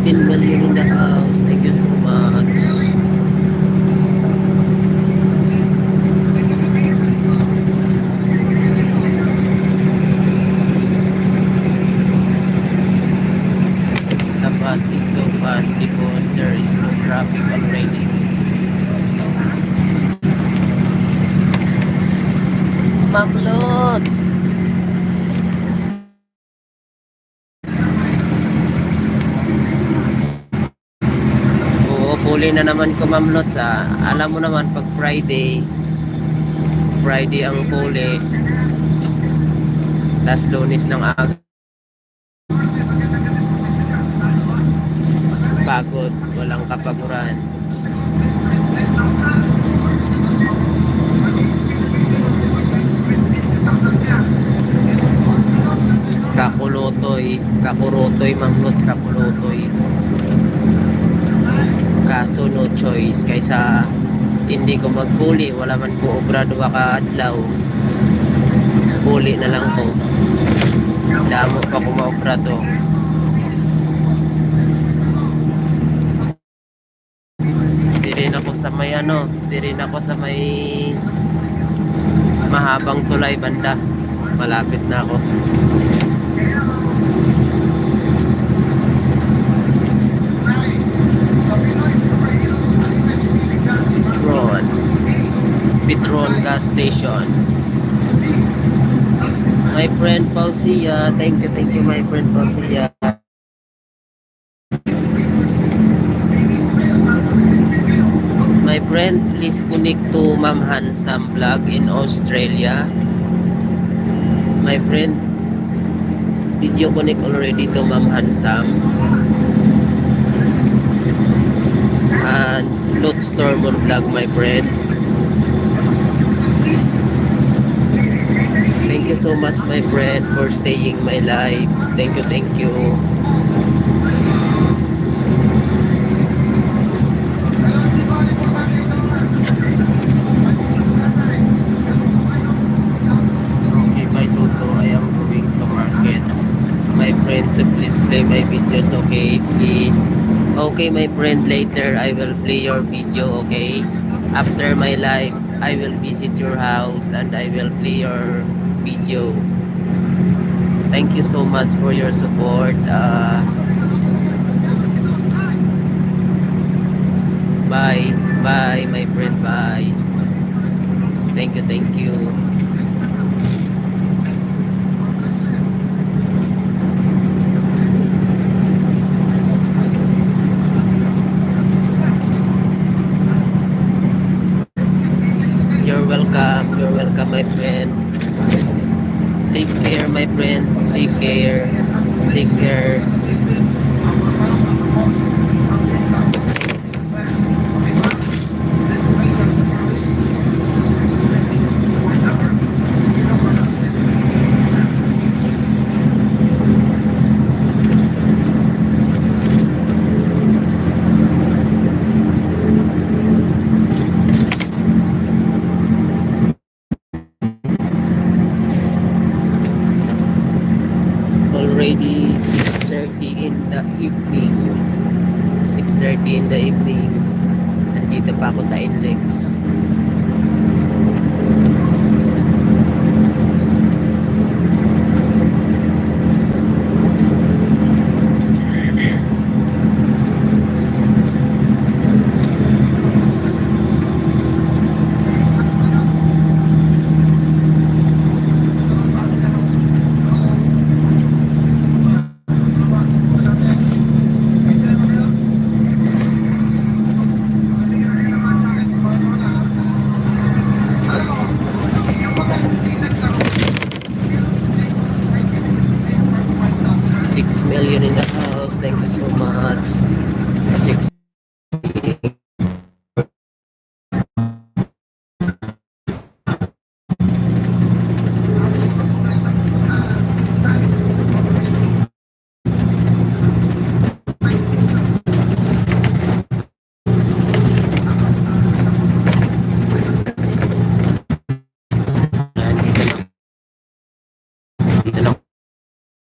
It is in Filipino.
15 million in the house. Thank you so much. The bus is so fast because there is no traffic already. Ma'am Lots! Oo, huli na naman ko Ma'am Lots ah. Alam mo naman pag Friday ang huli. Last Lunes ng aga. Pagod, walang kapaguran. Kakurutoy Ma'am Lots, kakurutoy. Kaso no choice kaysa hindi ko maghuli, wala man ko obra duwa ka adlaw. Huli na lang ko. Damo pa ko maobra to. Di rin ako sa may mahabang tulay banda. Malapit na ako. Petron gas station. My friend Pausia, thank you my friend Pausia. My friend, please connect to Ma'am Hansam vlog in Australia. My friend, did you connect already to Ma'am Hansam? And Lot Stormon vlog, my friend. Thank you so much my friend for staying my life. Thank you. Okay, my Toto, I am going to market. My friend, so please play my videos, okay? Please. Okay, my friend, later I will play your video, okay? After my live, I will visit your house and I will play your video. Thank you so much for your support. Bye my friend, bye. Thank you. You're welcome my friend. Take care my friend, take care. Already 6:30 in the evening. 6:30 in the evening. Nandito pa ako sa Inlex. $6 million in the house. Thank you so much. 6